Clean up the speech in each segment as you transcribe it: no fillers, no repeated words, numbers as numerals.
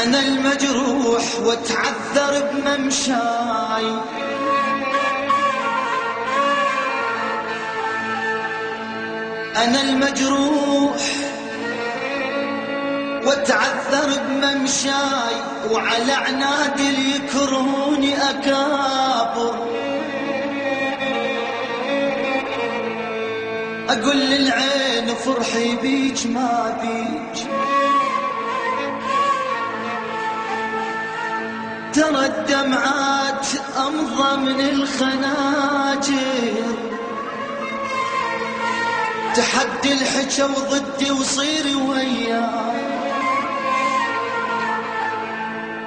أنا المجروح واتعذر بممشاي، أنا المجروح واتعذر بممشاي، وعلى عنادي اللي يكرهوني أكابر. أقول للعين فرحي بيج ما بيج، ترى الدمعات أمضى من الخناجر. تحدي الحجة وضدي وصيري وياي،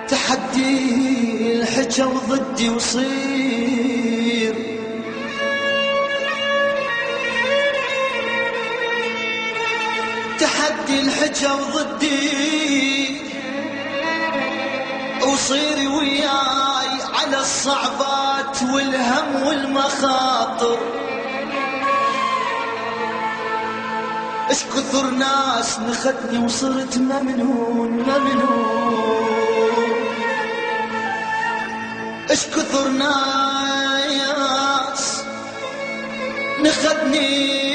تحدي الحجة وضدي وصير. تحدي الحجة وضدي وصيري وياي، على الصعبات والهم والمخاطر. اش كثر ناس نخدني وصرت ممنون ممنون، اش كثر ناس نخدني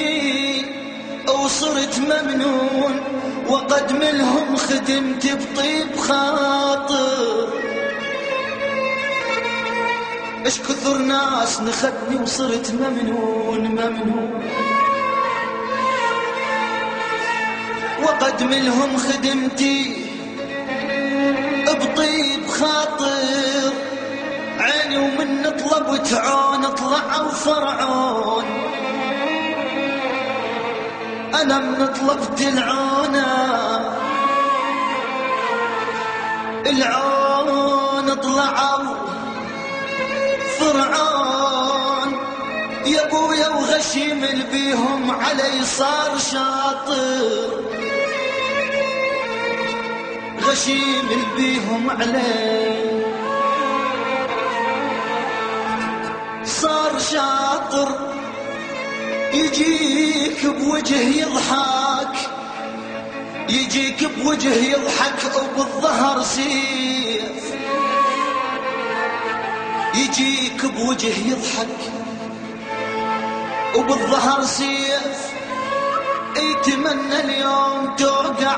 وصرت ممنون، وقد منهم خدمت بطيب خاطر. اش كثر ناس نخدني وصرت ممنون ممنون، وقد منهم خدمتي بطيب خاطر. عيني ومن نطلب تعون طلعوا فرعون، أنا من طلبت العون طلعوا فرعون. يا ابويا وغشيم بيهم علي صار شاطر، غشيم بيهم علي صار شاطر. يجيك بوجه يضحك، يجيك بوجه يضحك وبالظهر سيف. يجيك بوجه يضحك وبالظهر سيف. يتمنى اليوم توقع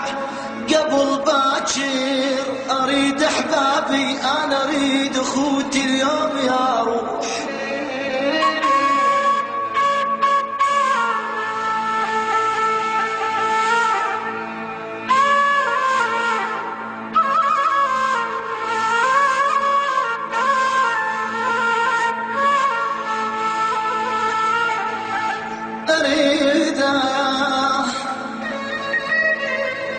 قبل باكر. اريد احبابي، انا اريد اخوتي اليوم يا روح.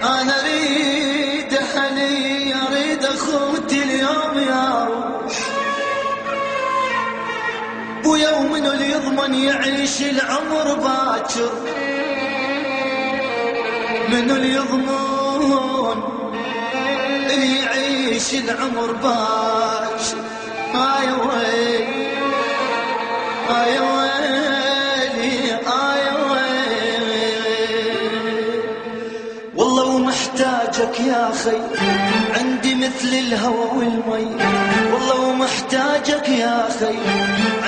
أنا أريد أهلي، أريد أخوتي اليوم يا روح. ويوم اللي يضمن يعيش العمر باكر، منو اللي يضمن اللي يعيش العمر باكر. آي ويلي آي ويلي آي ويلي، والله ومحتاجك يا خي، عندي مثل الهوى والمي. والله ومحتاجك يا خي،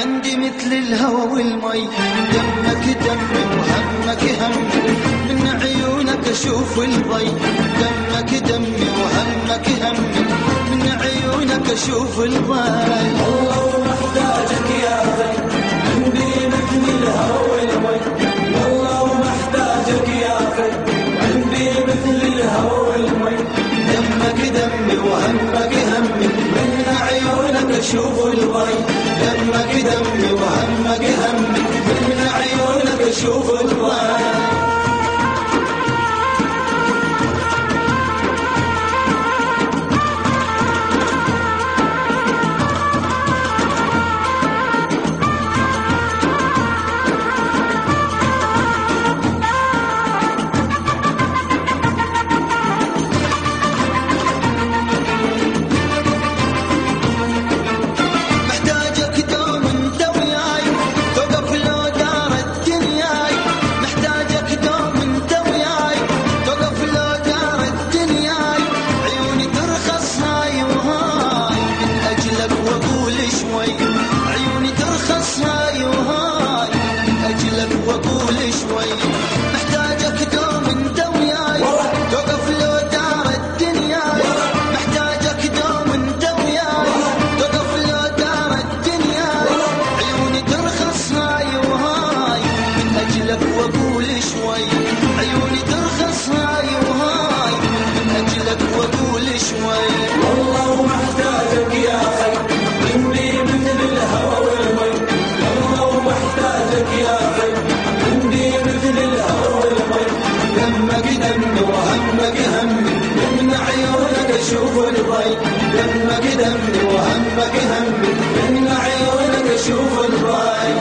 عندي مثل الهوى والمي. دمك دمي وهمك همي، من عيونك اشوف الضي. دمك دمي وهمك همي، من عيونك اشوف الضي. والله ومحتاجك يا خي، عندي مثل الهوى والمي. والله ومحتاجك يا خي، عندي مثل الهوى والمي. دمك دمي وهمك همي، من عيونك اشوف الضي. دمك دمي وهمك همي، من عيونك اشوف الضي. محتاجك دوم انت وياي، توقف لو دارت دنياي. محتاج أجلك وأقول شوي محتاجك دوم انت وياي توقف لو دار الدنيا محتاجك دوم انت وياي توقف لو دار الدنيا عيوني ترخص هاي وهاي من أجلك وأقول شوي عيوني ترخص هاي وهاي من أجلك وأقول شوي والله ومحتاجك يا خي عندي مثل الهوى والمي والله ومحتاجك يا خي عندي مثل الهوى والمي دمك دمي وهمك همي من عيونك اشوف الضي دمك دمي وهمك همي من عيونك اشوف الضي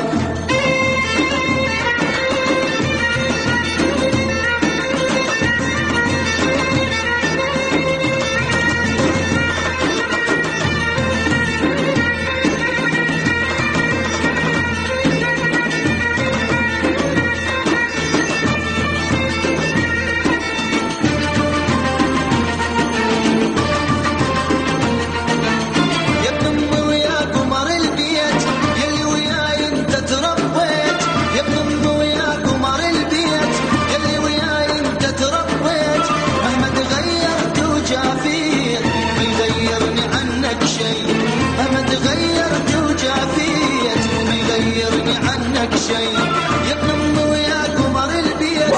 شيء يا ابن امي ويا قمر البيت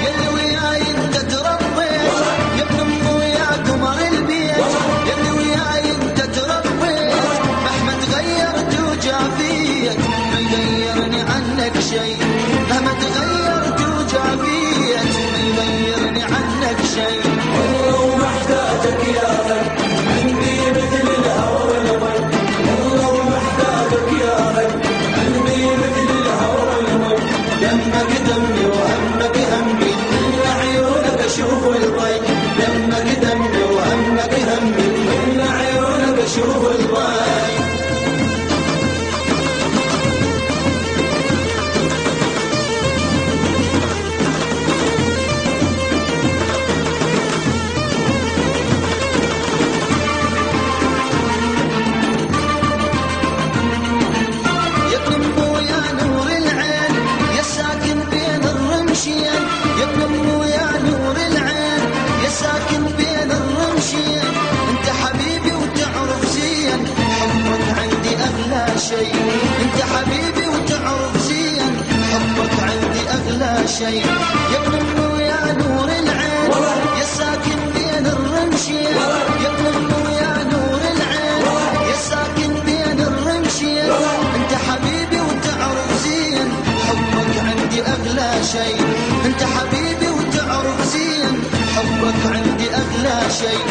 يلي وياي انت تربيت يا ابن امي ويا قمر البيت يلي وياي انت تربيت مهما تغيرت وجافيت ما يغيرني عنك شيء مهما تغيرت وجافيت ما يغيرني عنك شيء والله ومحتاجك يا خي عندي مثل الهوى والمي والله ومحتاجك يا خي عندي مثل الهوى والمي دمك دمي وهمك همي من عيونك اشوف الضي دمك دمي وهمك همي من عيونك اشوف الضي ساكن بين الرمشين انت حبيبي وتعرف زين حبك عندي اغلى شيء انت حبيبي وتعرف زين حبك عندي اغلى شيء يا ابن امي ويا نور العين يا ساكن بين الرمشين يا ابن امي ويا نور العين يا ساكن بين الرمشين انت حبيبي وتعرف زين حبك عندي اغلى شيء انت حبيبي وتعرف زين حبك عندي أغلى شيء